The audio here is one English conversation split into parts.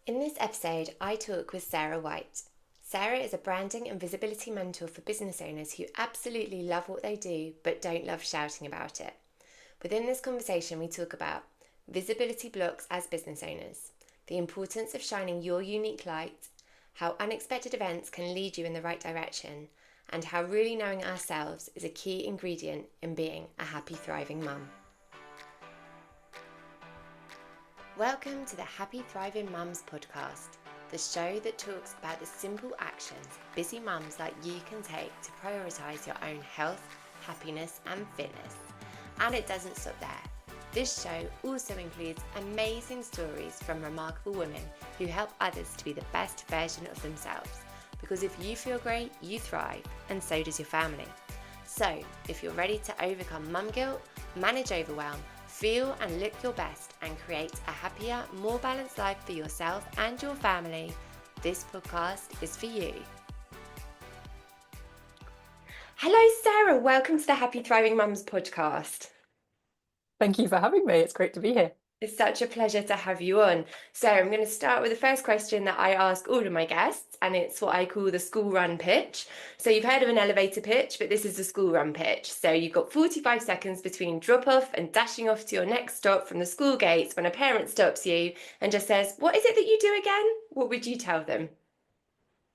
In this episode, I talk with Sarah White. Sarah is a branding and visibility mentor for business owners who absolutely love what they do but don't love shouting about it. Within this conversation, we talk about visibility blocks as business owners, the importance of shining your unique light, how unexpected events can lead you in the right direction, and how really knowing ourselves is a key ingredient in being a happy, thriving mum. Welcome to the Happy Thriving Mums podcast, the show that talks about the simple actions busy mums like you can take to prioritise your own health, happiness and fitness. And it doesn't stop there. This show also includes amazing stories from remarkable women who help others to be the best version of themselves. Because if you feel great, you thrive, and so does your family. So, if you're ready to overcome mum guilt, manage overwhelm, feel and look your best and create a happier, more balanced life for yourself and your family, this podcast is for you. Hello Sarah, welcome to the Happy Thriving Mums podcast. Thank you for having me. It's great to be here. It's such a pleasure to have you on. So I'm going to start with the first question that I ask all of my guests, and it's what I call the school run pitch. So you've heard of an elevator pitch, but this is the school run pitch. So you've got 45 seconds between drop off and dashing off to your next stop from the school gates when a parent stops you and just says, "What is it that you do again?" What would you tell them?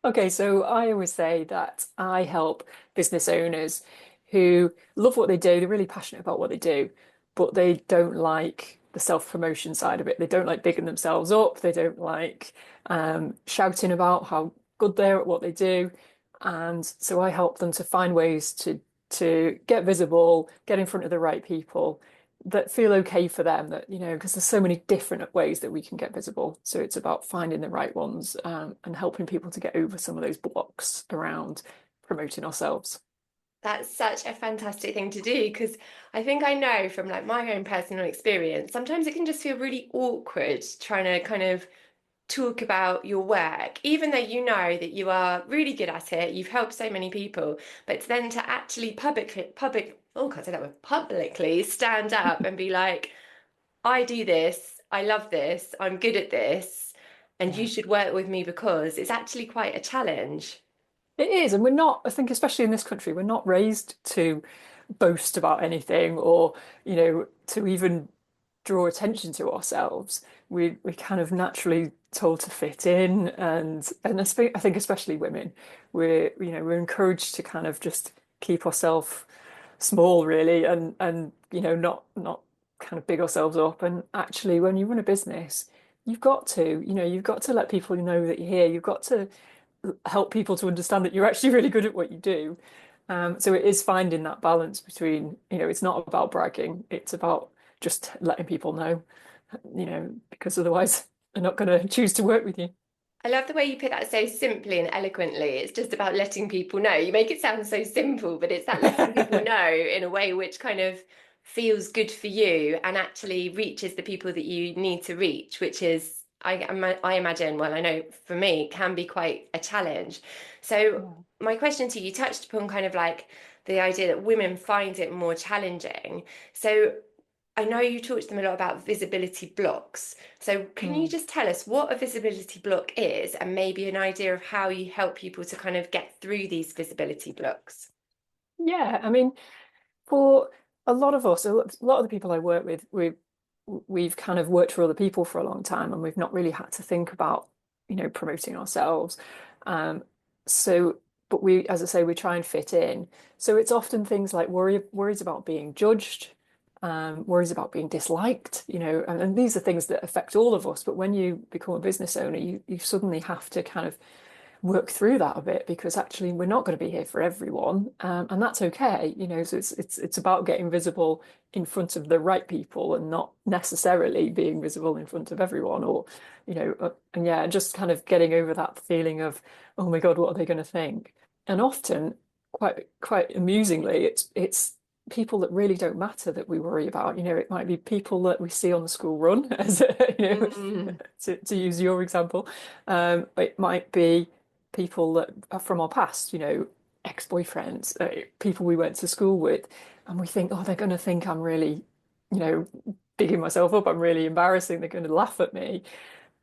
Okay, so I always say that I help business owners who love what they do, they're really passionate about what they do, but they don't like the self-promotion side of it. They don't like bigging themselves up. They don't like shouting about how good they are at what they do. And so I help them to find ways to get visible, get in front of the right people that feel okay for them, that, because there's so many different ways that we can get visible. So it's about finding the right ones, and helping people to get over some of those blocks around promoting ourselves. That's such a fantastic thing to do because I think I know from like my own personal experience, sometimes it can just feel really awkward trying to kind of talk about your work, even though you know that you are really good at it, you've helped so many people, but then to actually can't say that word, publicly stand up and be like, I do this, I love this, I'm good at this, and you Yeah. should work with me because it's actually quite a challenge. It is, and we're not, I think, especially in this country, we're not raised to boast about anything or, to even draw attention to ourselves. We kind of naturally told to fit in, and I think especially women, we're encouraged to kind of just keep ourselves small, really, and not kind of big ourselves up. And actually, when you run a business, you've got to let people know that you're here. You've got to help people to understand that you're actually really good at what you do. So it is finding that balance between, it's not about bragging, it's about just letting people know, because otherwise they're not going to choose to work with you. I love the way you put that so simply and eloquently. It's just about letting people know. You make it sound so simple, but it's that letting people know in a way which kind of feels good for you and actually reaches the people that you need to reach, which is, I imagine, well, I know for me, can be quite a challenge. So, Yeah. my question to you, you touched upon kind of like the idea that women find it more challenging. So, I know you talked to them a lot about visibility blocks. So, can you Mm. just tell us what a visibility block is and maybe an idea of how you help people to kind of get through these visibility blocks? Yeah, I mean, for a lot of us, a lot of the people I work with, we've kind of worked for other people for a long time, and we've not really had to think about, promoting ourselves. Um, so, but as I say, we try and fit in. So it's often things like worries about being judged, worries about being disliked, and these are things that affect all of us. But when you become a business owner, you suddenly have to kind of work through that a bit, because actually we're not going to be here for everyone, and that's okay. So it's about getting visible in front of the right people and not necessarily being visible in front of everyone, or and yeah, just kind of getting over that feeling of, oh my God, what are they going to think? And often, quite amusingly, it's people that really don't matter that we worry about. It might be people that we see on the school run, as Mm. to use your example. It might be people that are from our past, ex-boyfriends, people we went to school with, and we think, oh, they're going to think I'm really, you know, bigging myself up. I'm really embarrassing. They're going to laugh at me.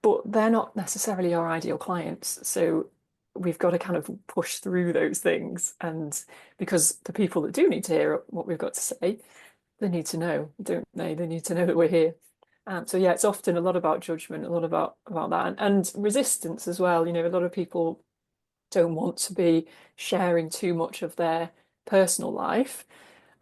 but they're not necessarily our ideal clients. So we've got to kind of push through those things. And because the people that do need to hear what we've got to say, they need to know, don't they? They need to know that we're here. So yeah, it's often a lot about judgment, a lot about that, and resistance as well. A lot of people don't want to be sharing too much of their personal life.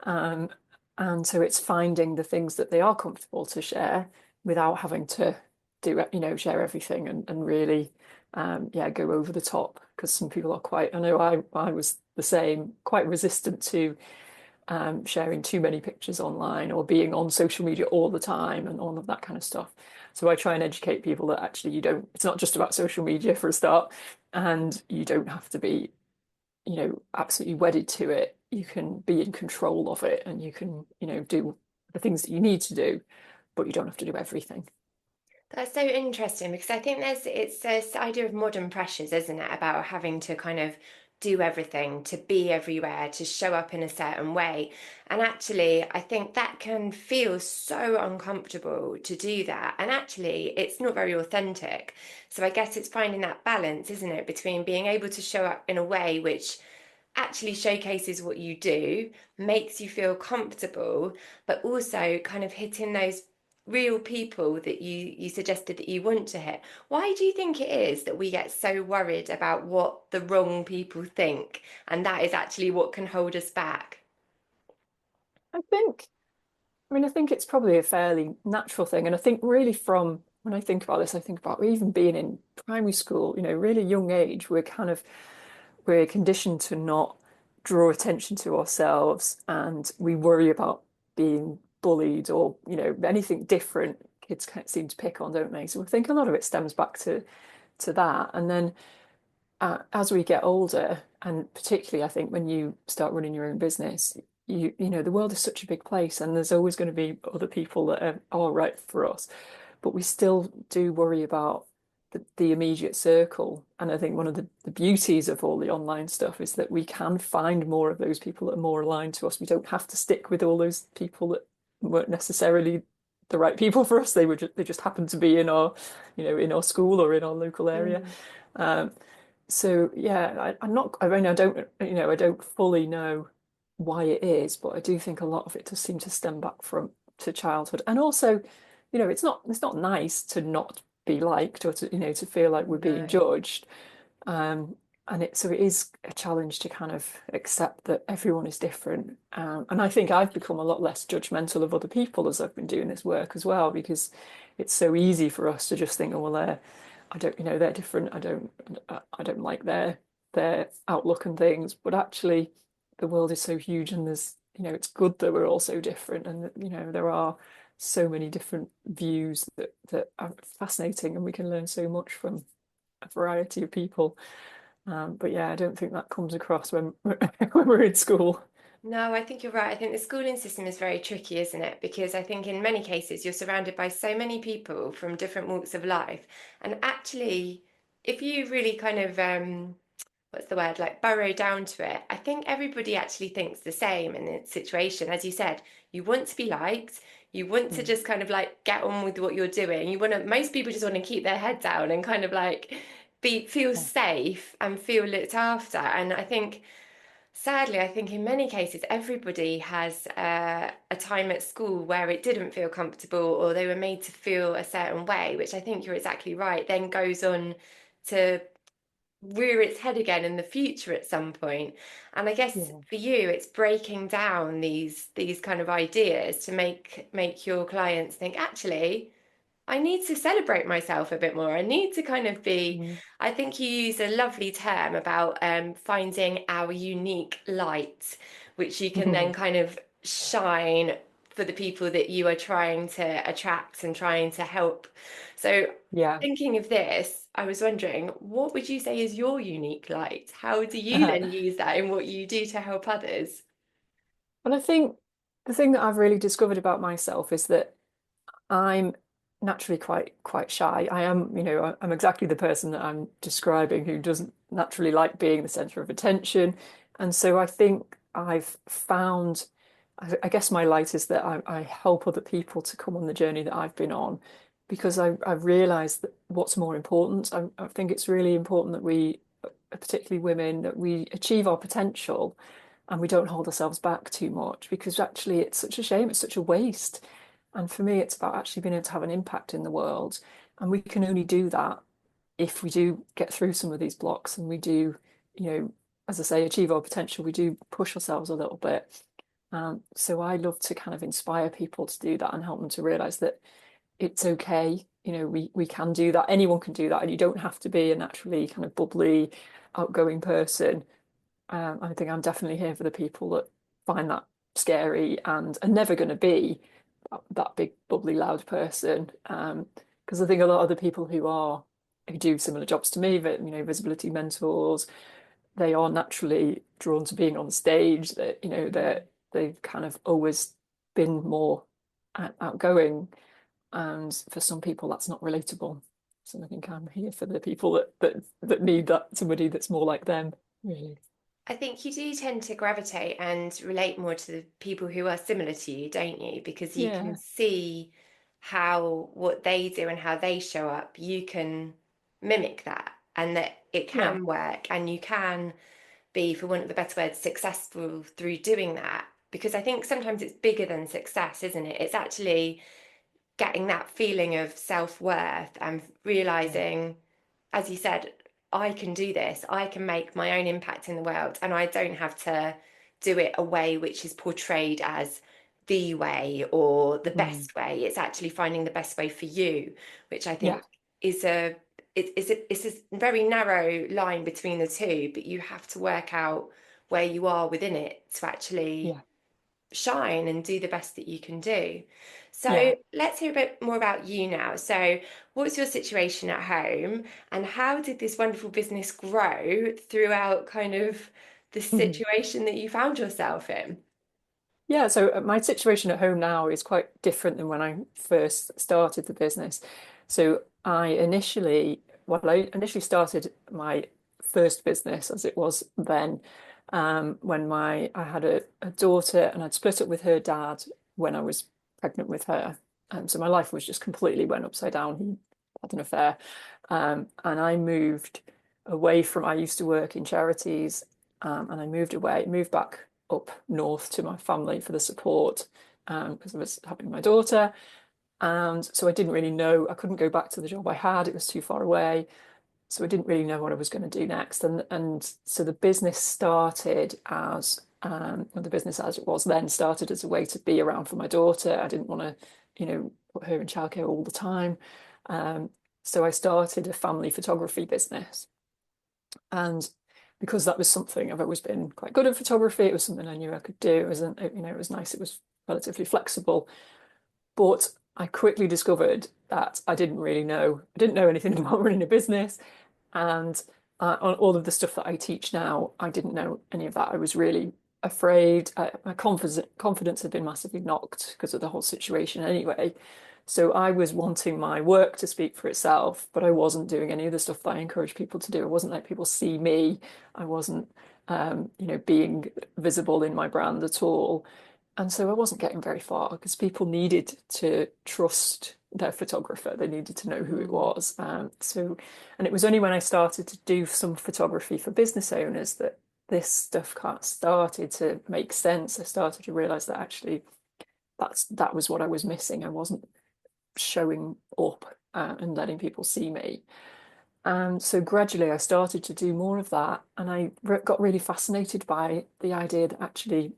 Um, and so it's finding the things that they are comfortable to share without having to share everything and really, yeah, go over the top. Because some people are quite, I know I was the same, quite resistant to sharing too many pictures online or being on social media all the time and all of that kind of stuff. So I try and educate people that actually it's not just about social media for a start, and you don't have to be, absolutely wedded to it. You can be in control of it and you can, do the things that you need to do, but you don't have to do everything. That's so interesting because I think it's this idea of modern pressures, isn't it? About having to kind of do everything, to be everywhere, to show up in a certain way. And actually, I think that can feel so uncomfortable to do that. And actually, it's not very authentic. So I guess it's finding that balance, isn't it, between being able to show up in a way which actually showcases what you do, makes you feel comfortable, but also kind of hitting those real people that you suggested that you want to hit. Why do you think it is that we get so worried about what the wrong people think, and that is actually what can hold us back? I think, I think it's probably a fairly natural thing. And I think really from when I think about this, I think about even being in primary school, really young age, we're conditioned to not draw attention to ourselves and we worry about being bullied or, anything different. Kids kind of seem to pick on, don't they? So I think a lot of it stems back to that. And then as we get older, and particularly I think when you start running your own business, the world is such a big place and there's always going to be other people that are right for us. But we still do worry about the immediate circle. And I think one of the beauties of all the online stuff is that we can find more of those people that are more aligned to us. We don't have to stick with all those people that weren't necessarily the right people for us. They just happen to be in our school or in our local area. Mm. Um, so yeah, I'm not. I mean, I don't fully know why it is, but I do think a lot of it does seem to stem back from to childhood, and also, it's not nice to not be liked or to feel like we're being No. judged. Um, and it is a challenge to kind of accept that everyone is different. And I think I've become a lot less judgmental of other people as I've been doing this work as well, because it's so easy for us to just think, oh well, I don't, they're different. I don't like their outlook and things. But actually, the world is so huge, and it's good that we're all so different, and that, there are so many different views that are fascinating, and we can learn so much from a variety of people. But yeah, I don't think that comes across when when we're in school. No, I think you're right. I think the schooling system is very tricky, isn't it? Because I think in many cases you're surrounded by so many people from different walks of life. And actually, if you really kind of what's the word, like burrow down to it, I think everybody actually thinks the same in this situation. As you said, you want to be liked, you want to Mm. just kind of like get on with what you're doing. You want to, most people just want to keep their head down and kind of like feel Yeah. safe and feel looked after. And I think sadly, I think in many cases, everybody has a time at school where it didn't feel comfortable or they were made to feel a certain way, which I think you're exactly right, then goes on to rear its head again in the future at some point. And I guess Yeah. for you, it's breaking down these kind of ideas to make your clients think, actually, I need to celebrate myself a bit more. I need to kind of be, Mm. I think you use a lovely term about finding our unique light, which you can then kind of shine for the people that you are trying to attract and trying to help. So, Yeah. thinking of this, I was wondering, what would you say is your unique light? How do you then use that in what you do to help others? But I think the thing that I've really discovered about myself is that I'm naturally quite shy. I am, I'm exactly the person that I'm describing who doesn't naturally like being the center of attention. And so I think I've found, I guess my light is that I help other people to come on the journey that I've been on because I've realized that what's more important. I think it's really important that we, particularly women, that we achieve our potential and we don't hold ourselves back too much, because actually it's such a shame, it's such a waste. And for me, it's about actually being able to have an impact in the world. And we can only do that if we do get through some of these blocks and we do, as I say, achieve our potential, we do push ourselves a little bit. So I love to kind of inspire people to do that and help them to realize that it's okay. We can do that. Anyone can do that, and you don't have to be a naturally kind of bubbly, outgoing person. I think I'm definitely here for the people that find that scary and are never going to be that big, bubbly, loud person. Because I think a lot of the people who do similar jobs to me, that visibility mentors, they are naturally drawn to being on stage. That they've kind of always been more outgoing, and for some people that's not relatable. So I think I'm here for the people that need that, somebody that's more like them, really. I think you do tend to gravitate and relate more to the people who are similar to you, don't you? Because you can Yeah, see how what they do and how they show up, you can mimic that and that it yeah, can work and you can be, for want of a better word, successful through doing that. Because I think sometimes it's bigger than success, isn't it? It's actually getting that feeling of self-worth and yeah. realizing, as you said, I can do this. I can make my own impact in the world, and I don't have to do it a way which is portrayed as the way or the Mm, best way. It's actually finding the best way for you, which I yeah, think is it's a very narrow line between the two, but you have to work out where you are within it to actually yeah, shine and do the best that you can do. yeah. So let's hear a bit more about you now. So, what's your situation at home, and how did this wonderful business grow throughout kind of the situation that you found yourself in? Yeah, so my situation at home now is quite different than when I first started the business. So I initially started my first business as it was then, when I had a daughter and I'd split up with her dad when I was pregnant with her. So my life was just completely went upside down. He had an affair. And I moved away from, I used to work in charities, and I moved back up north to my family for the support, because I was having my daughter. And so I didn't really know, I couldn't go back to the job I had, it was too far away. So I didn't really know what I was going to do next. And so the business started as, well, the business as it was then started as a way to be around for my daughter. I didn't want to, put her in childcare all the time. Um, so I started a family photography business. And because that was something I've always been quite good at photography, it was something I knew I could do. It wasn't, it was nice. It was relatively flexible. But I quickly discovered that I didn't know anything about running a business. And on all of the stuff that I teach now, I didn't know any of that. I was really afraid. My confidence had been massively knocked because of the whole situation anyway. So I was wanting my work to speak for itself, but I wasn't doing any of the stuff that I encourage people to do. I wasn't letting people see me. I wasn't, being visible in my brand at all. And so I wasn't getting very far because people needed to trust their photographer. They needed to know who it Mm. was. And it was only when I started to do some photography for business owners that this stuff started to make sense. I started to realize that actually that was what I was missing. I wasn't showing up, and letting people see me. And so gradually I started to do more of that. And I got really fascinated by the idea that actually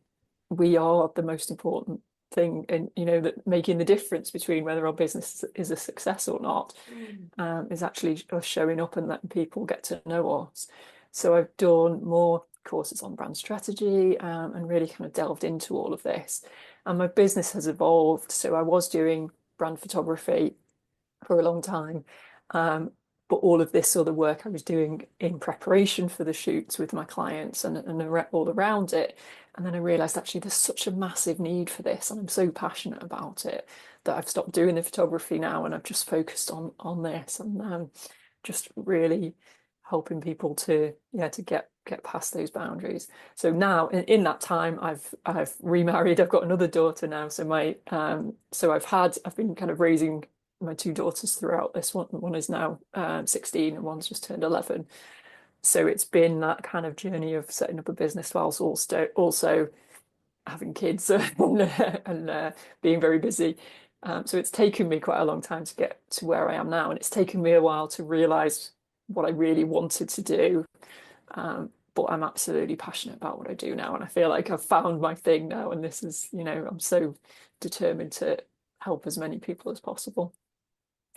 we are the most important thing, and that making the difference between whether our business is a success or not, Mm. is actually us showing up and letting people get to know us. So I've done more courses on brand strategy, and really kind of delved into all of this. And my business has evolved. So I was doing brand photography for a long time. Um, but all of this other work I was doing in preparation for the shoots with my clients and all around it. And then I realized actually there's such a massive need for this, and I'm so passionate about it that I've stopped doing the photography now and I've just focused on this, and just really helping people to, yeah, to get past those boundaries. So now in that time I've remarried. I've got another daughter now. So I've been kind of raising my two daughters throughout this. One is now 16 and one's just turned 11. So it's been that kind of journey of setting up a business whilst also having kids and being very busy. So it's taken me quite a long time to get to where I am now, and it's taken me a while to realize what I really wanted to do. But I'm absolutely passionate about what I do now, and I feel like I've found my thing now. And this is, I'm so determined to help as many people as possible.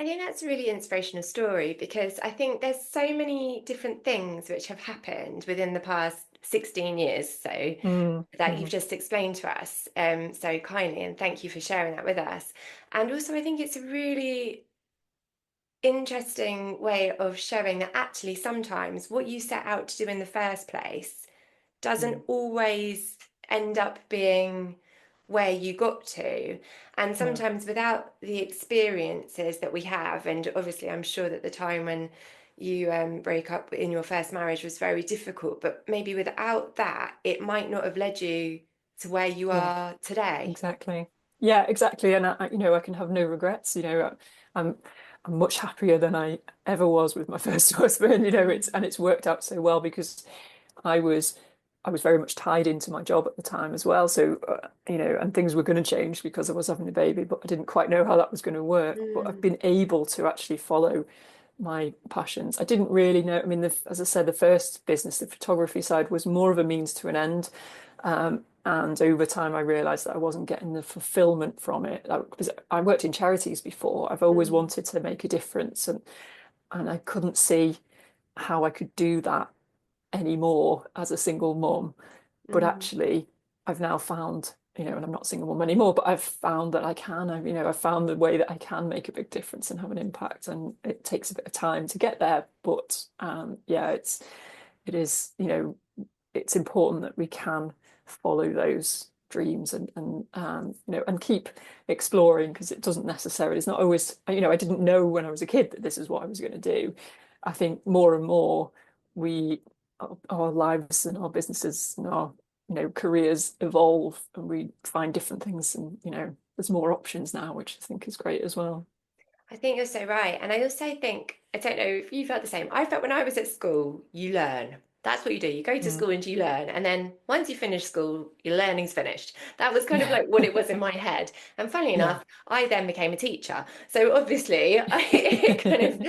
I think that's a really inspirational story because I think there's so many different things which have happened within the past 16 years, so Mm, that you've mhm. just explained to us so kindly, and thank you for sharing that with us. And also, I think it's a really interesting way of showing that actually sometimes what you set out to do in the first place doesn't Mm, always end up being where you got to. And no, sometimes without the experiences that we have, and obviously, I'm sure that the time when you break up in your first marriage was very difficult, but maybe without that, it might not have led you to where you yeah. are today. Exactly. Yeah, exactly. And I can have no regrets. I'm I'm much happier than I ever was with my first husband. It's worked out so well because I was I was very much tied into my job at the time as well. So and things were going to change because I was having a baby, but I didn't quite know how that was going to work. But I've Mm, been able to actually follow my passions. I didn't really know. I mean, as I said, the first business, the photography side, was more of a means to an end. And over time, I realized that I wasn't getting the fulfillment from it. Because I worked in charities before. I've always mm, wanted to make a difference, and I couldn't see how I could do that anymore as a single mum. But mm. actually, I've now found, and I'm not a single mum anymore, but I've found that I can. I've found the way that I can make a big difference and have an impact. And it takes a bit of time to get there. But yeah, it is, it's important that we can follow those dreams and keep exploring, because it doesn't necessarily, it's not always, I didn't know when I was a kid that this is what I was going to do. I think more and more we our lives and our businesses and our careers evolve, and we find different things, and there's more options now, which I think is great as well. I think you're so right. And I also think, I don't know if you felt the same. I felt when I was at school, you learn. That's what you do. You go to Mm. school and you learn. And then once you finish school, your learning's finished. That was kind of like what it was in my head. And funnily Yeah. enough, I then became a teacher. So obviously, it kind of,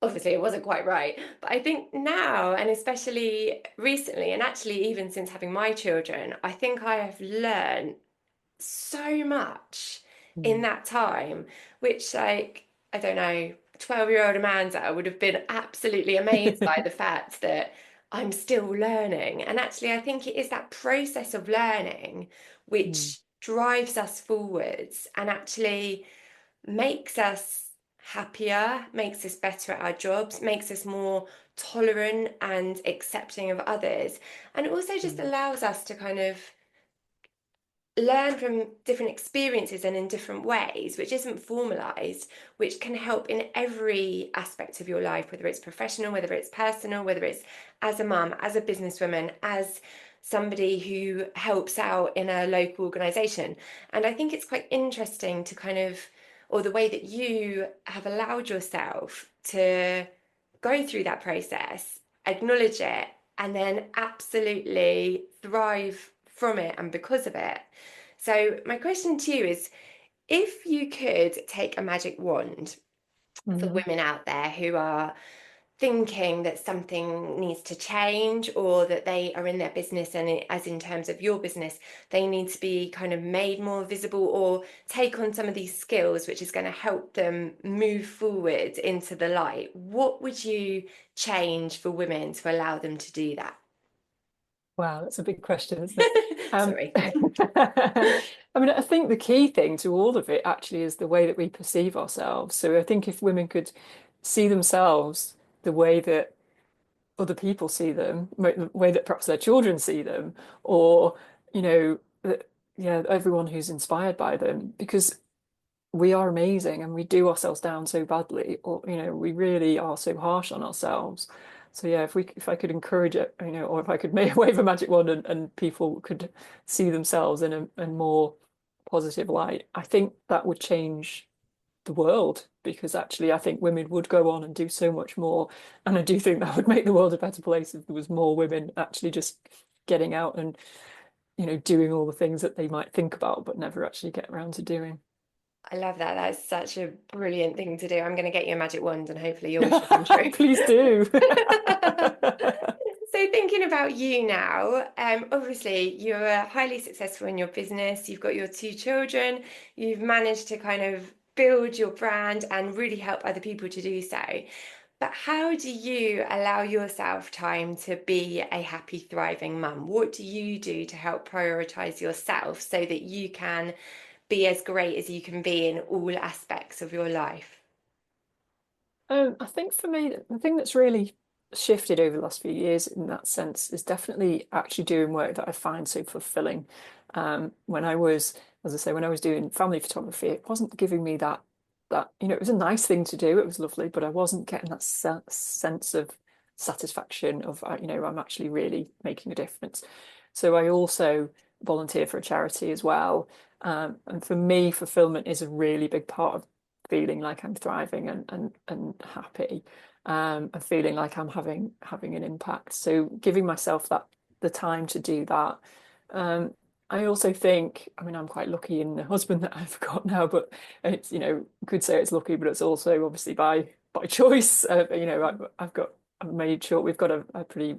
obviously, it wasn't quite right. But I think now, and especially recently, and actually even since having my children, I think I have learned so much in Mm. that time, which, like, I don't know, 12-year-old Amanda would have been absolutely amazed by the fact that I'm still learning. And actually, I think it is that process of learning Mm. which drives us forwards and actually makes us happier, makes us better at our jobs, makes us more tolerant and accepting of others, and also just Mm. allows us to kind of learn from different experiences and in different ways, which isn't formalized, which can help in every aspect of your life, whether it's professional, whether it's personal, whether it's as a mum, as a businesswoman, as somebody who helps out in a local organization. And I think it's quite interesting to kind of, or the way that you have allowed yourself to go through that process, acknowledge it, and then absolutely thrive from it and because of it. So, my question to you is, if you could take a magic wand for Mhm. women out there who are thinking that something needs to change, or that they are in their business, and as in terms of your business, they need to be kind of made more visible or take on some of these skills, which is going to help them move forward into the light, what would you change for women to allow them to do that? Wow, that's a big question, isn't it? Sorry. I mean, I think the key thing to all of it actually is the way that we perceive ourselves. So I think if women could see themselves the way that other people see them, the way that perhaps their children see them, or, that, yeah, everyone who's inspired by them, because we are amazing and we do ourselves down so badly, or we really are so harsh on ourselves. So yeah, if I could encourage it, or if I could make wave a magic wand, and people could see themselves in a more positive light, I think that would change the world, because actually I think women would go on and do so much more. And I do think that would make the world a better place if there was more women actually just getting out and, doing all the things that they might think about but never actually get around to doing. I love that. That's such a brilliant thing to do. I'm going to get you a magic wand and hopefully your wish will come true. Please do. So thinking about you now, obviously you're highly successful in your business. You've got your two children. You've managed to kind of build your brand and really help other people to do so. But how do you allow yourself time to be a happy, thriving mum? What do you do to help prioritize yourself so that you can be as great as you can be in all aspects of your life? I think for me, the thing that's really shifted over the last few years in that sense is definitely actually doing work that I find so fulfilling. When I was, as I say, when I was doing family photography, it wasn't giving me it was a nice thing to do. It was lovely, but I wasn't getting that sense of satisfaction of, I'm actually really making a difference. So I also volunteer for a charity as well. And for me, fulfillment is a really big part of feeling like I'm thriving and happy, and feeling like I'm having an impact. So giving myself the time to do that. I also think, I mean, I'm quite lucky in the husband that I've got now, but it's, could say it's lucky, but it's also obviously by choice. I've made sure we've got a pretty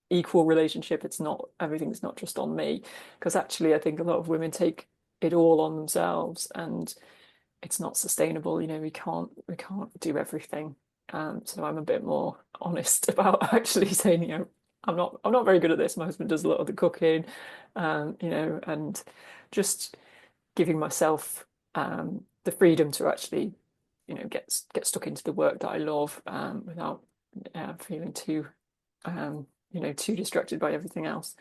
equal relationship. It's not everything's not just on me, because actually I think a lot of women take it all on themselves, and it's not sustainable. We can't do everything. So I'm a bit more honest about actually saying, I'm not very good at this. My husband does a lot of the cooking, and just giving myself the freedom to actually, get stuck into the work that I love, without feeling too distracted by everything else.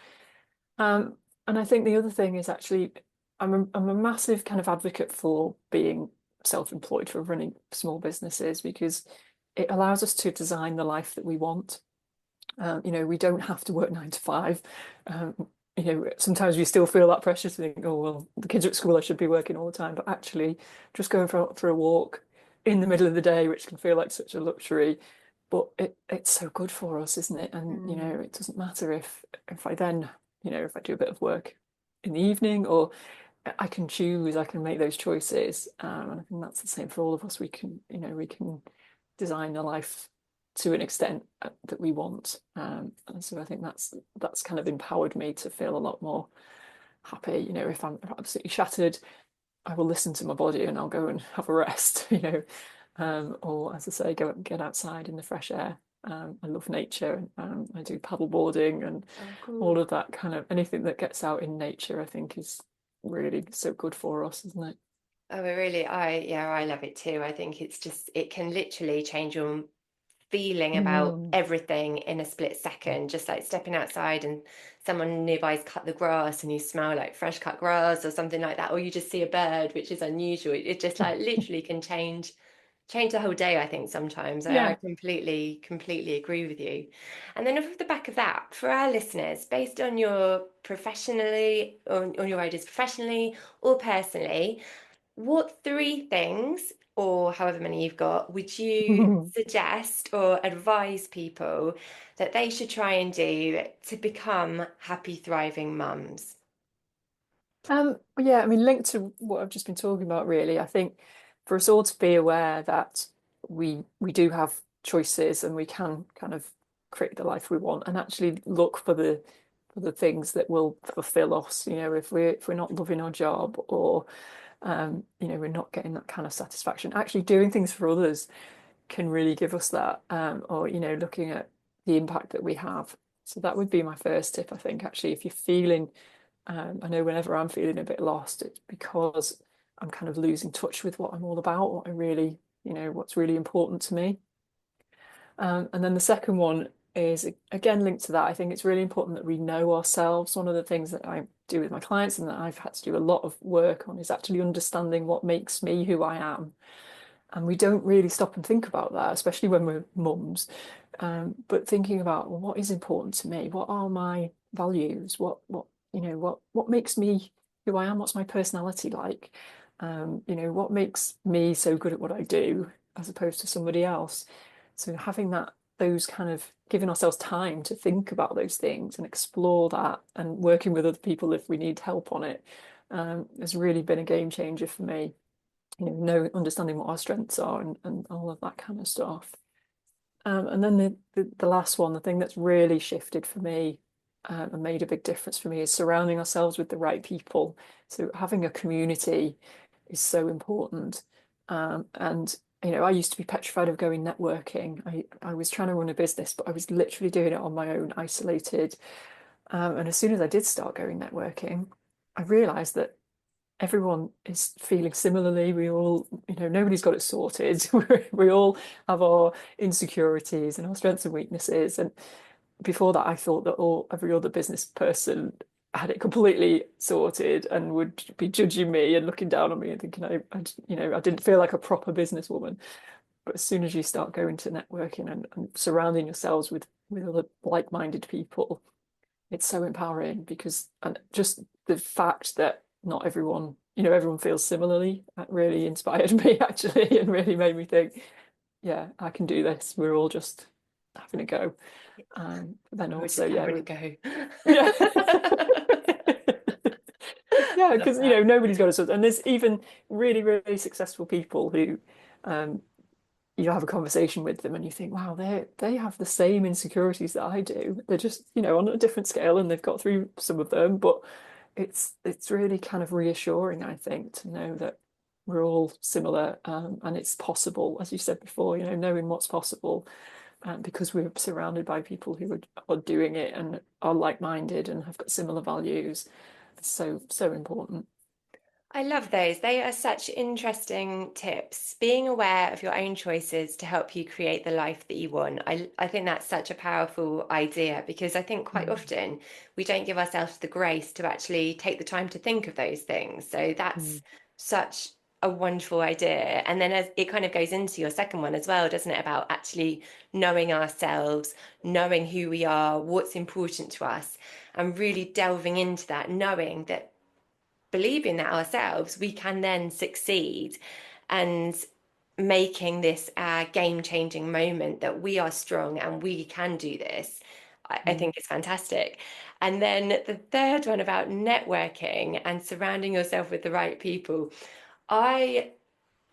Um, and I think the other thing is actually, I'm a massive kind of advocate for being self-employed, for running small businesses, because it allows us to design the life that we want. We don't have to work 9 to 5. Sometimes we still feel that pressure to think, oh, well, the kids are at school, I should be working all the time. But actually, just going for a walk in the middle of the day, which can feel like such a luxury, but it's so good for us, isn't it? And Mm. it doesn't matter if I then, if I do a bit of work in the evening, or I can choose, I can make those choices. And I think that's the same for all of us. We can design the life to an extent that we want. And so I think that's kind of empowered me to feel a lot more happy. If I'm absolutely shattered, I will listen to my body and I'll go and have a rest, or as I say, go and get outside in the fresh air. I love nature. I do paddle boarding and Oh, all cool. of that kind of anything that gets out in nature, I think is really so good for us, isn't it? Oh, yeah, I love it too. I think it's just, it can literally change your feeling about Mm. everything in a split second, just like stepping outside and someone nearby's cut the grass and you smell like fresh cut grass or something like that, or you just see a bird, which is unusual. It just like literally can change the whole day, I think sometimes. I Yeah. completely agree with you. And then off the back of that, for our listeners, based on your professionally, on your ideas professionally or personally, what three things, or however many you've got, would you suggest or advise people that they should try and do to become happy, thriving mums? Yeah, I mean, linked to what I've just been talking about, really, I think for us all to be aware that we do have choices and we can kind of create the life we want, and actually look for the things that will fulfill us. If we're not loving our job, or we're not getting that kind of satisfaction, actually doing things for others can really give us that, or looking at the impact that we have. So that would be my first tip, I think. Actually, if you're feeling, I know whenever I'm feeling a bit lost, it's because I'm kind of losing touch with what I'm all about, what's really important to me. And then the second one is again linked to that. I think it's really important that we know ourselves. One of the things that I do with my clients and that I've had to do a lot of work on is actually understanding what makes me who I am. And we don't really stop and think about that, especially when we're mums. But thinking about, well, what is important to me? What are my values? What makes me who I am? What's my personality like? What makes me so good at what I do as opposed to somebody else? So having those kind of giving ourselves time to think about those things and explore that and working with other people if we need help on it has really been a game changer for me. Understanding what our strengths are and all of that kind of stuff. And then the last one, the thing that's really shifted for me and made a big difference for me is surrounding ourselves with the right people. So having a community is so important. And I used to be petrified of going networking. I was trying to run a business, but I was literally doing it on my own, isolated. And as soon as I did start going networking, I realized that everyone is feeling similarly. We all, nobody's got it sorted. We all have our insecurities and our strengths and weaknesses. And before that, I thought that every other business person had it completely sorted and would be judging me and looking down on me and thinking I didn't feel like a proper businesswoman. But as soon as you start going to networking and surrounding yourselves with other like-minded people, it's so empowering because and just the fact that not everyone, everyone feels similarly, that really inspired me actually and really made me think, yeah, I can do this. We're all just having a go. But then We're also, just yeah, having a go. yeah. Yeah, Love because that. nobody's got a sort, and there's even really, really successful people who um, you have a conversation with them and you think, wow, they have the same insecurities that I do. They're just, on a different scale and they've got through some of them, but it's really kind of reassuring, I think, to know that we're all similar and it's possible, as you said before, knowing what's possible because we're surrounded by people who are doing it and are like-minded and have got similar values. It's so, so important. I love those. They are such interesting tips. Being aware of your own choices to help you create the life that you want. I think that's such a powerful idea because I think quite Mm, often we don't give ourselves the grace to actually take the time to think of those things. So that's mm, such a wonderful idea. And then as it kind of goes into your second one as well, doesn't it? About actually knowing ourselves, knowing who we are, what's important to us, and really delving into that, knowing that believing that ourselves, we can then succeed and making this a game changing moment that we are strong and we can do this. I mm, think it's fantastic. And then the third one about networking and surrounding yourself with the right people. I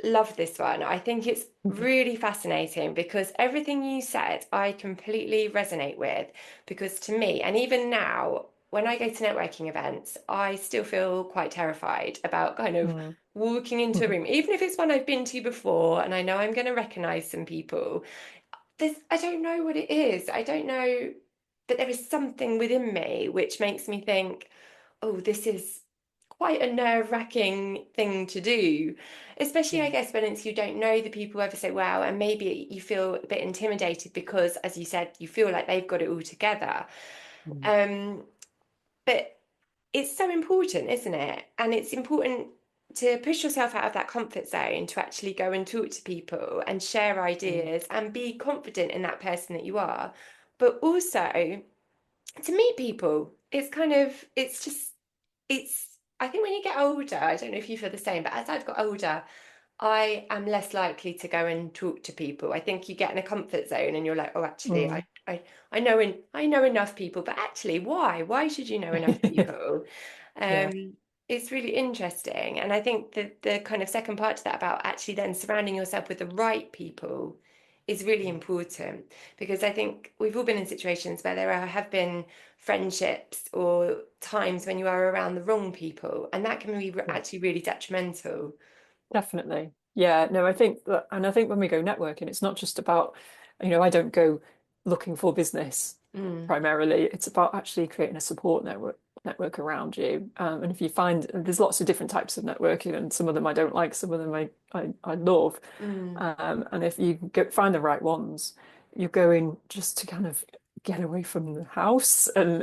love this one. I think it's mm, really fascinating because everything you said, I completely resonate with. Because to me, and even now, when I go to networking events, I still feel quite terrified about kind of mm, walking into a mm, room, even if it's one I've been to before and I know I'm going to recognize some people. I don't know what it is. I don't know, but there is something within me which makes me think, oh, this is quite a nerve-wracking thing to do, especially I mm, guess when it's you don't know the people ever so well, and maybe you feel a bit intimidated because, as you said, you feel like they've got it all together. mm, Um, but it's so important, isn't it? And it's important to push yourself out of that comfort zone to actually go and talk to people and share mm, ideas and be confident in that person that you are. But also to meet people. It's just, I think when you get older, I don't know if you feel the same, but as I've got older, I am less likely to go and talk to people. I think you get in a comfort zone and you're like, oh, actually, mm. I know enough people, but actually, why? Why should you know enough people? Yeah. Um, it's really interesting. And I think the kind of second part to that about actually then surrounding yourself with the right people is really Mm, important because I think we've all been in situations where have been friendships or times when you are around the wrong people, and that can be yeah. actually really detrimental. Definitely. Yeah, no, I think that, and I think when we go networking, it's not just about, I don't go looking for business Mm, primarily. It's about actually creating a support network around you. And if you find there's lots of different types of networking, and some of them I don't like, some of them I love. mm, And if you find the right ones, you're going just to kind of get away from the house and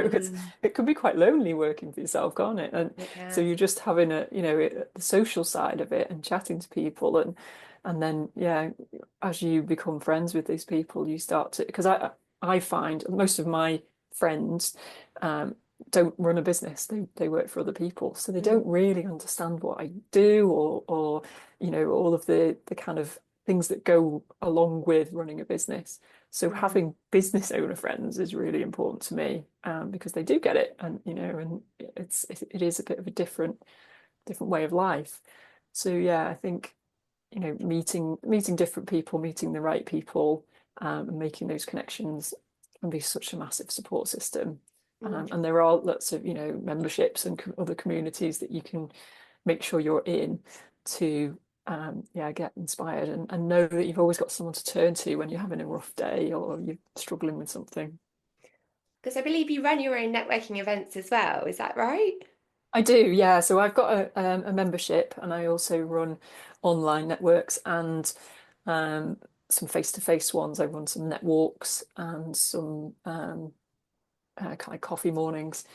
because mm. it could be quite lonely working for yourself, can't it? And It so can. you're just having the social side of it and chatting to people and then yeah, as you become friends with these people, you start to because I find most of my friends don't run a business. They work for other people, so they don't Mm, really understand what I do, or all of the kind of things that go along with running a business. So mm, having business owner friends is really important to me, because they do get it, and it is a bit of a different way of life. So yeah, I think meeting different people, meeting the right people, and making those connections can be such a massive support system. mm. And there are lots of memberships and other communities that you can make sure you're in to yeah, get inspired, and know that you've always got someone to turn to when you're having a rough day or you're struggling with something. Because I believe you run your own networking events as well, is that right? I do, yeah. So I've got a membership, and I also run online networks and um, some face-to-face ones. I run some net walks and some kind of coffee mornings,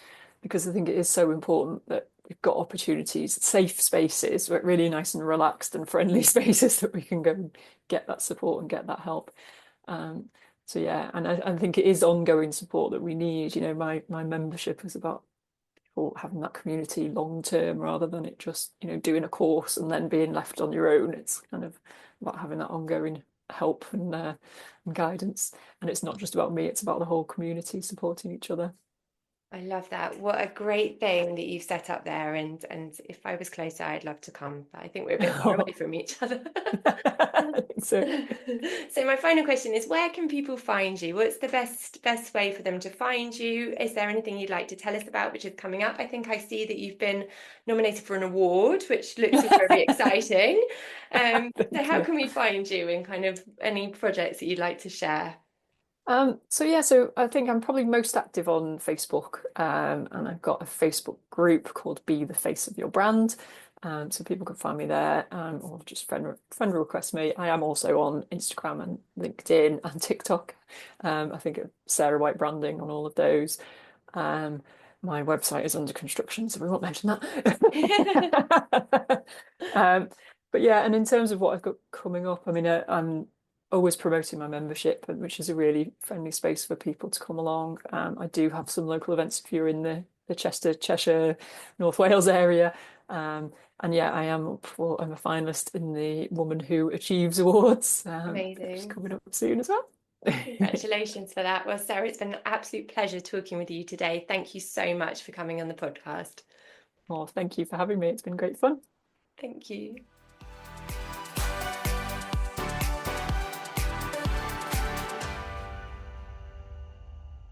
because I think it is so important that we've got opportunities, safe spaces, but really nice and relaxed and friendly spaces that we can go and get that support and get that help. Um, so yeah, and I think it is ongoing support that we need. My membership is about or having that community long term, rather than it just doing a course and then being left on your own. It's kind of about having that ongoing help and guidance, and it's not just about me, it's about the whole community supporting each other. I love that. What a great thing that you've set up there. And if I was closer, I'd love to come, but I think we're a bit far away from each other. I think so. So my final question is, where can people find you? What's the best way for them to find you? Is there anything you'd like to tell us about which is coming up? I think I see that you've been nominated for an award, which looks very exciting. So Thank how you. can we find you and kind of any projects that you'd like to share? So yeah, so I think I'm probably most active on Facebook, and I've got a Facebook group called Be the Face of Your Brand. So people can find me there, or just friend request me. I am also on Instagram and LinkedIn and TikTok. I think of Sarah White Branding on all of those. Um, my website is under construction, so we won't mention that. Um, but yeah, and in terms of what I've got coming up, I mean, I'm always promoting my membership, which is a really friendly space for people to come along. I do have some local events if you're in the Cheshire, North Wales area. And yeah, I'm a finalist in the Woman Who Achieves Awards, which is Amazing. coming up soon as well. Congratulations for that. Well, Sarah, it's been an absolute pleasure talking with you today. Thank you so much for coming on the podcast. Well, thank you for having me. It's been great fun. Thank you.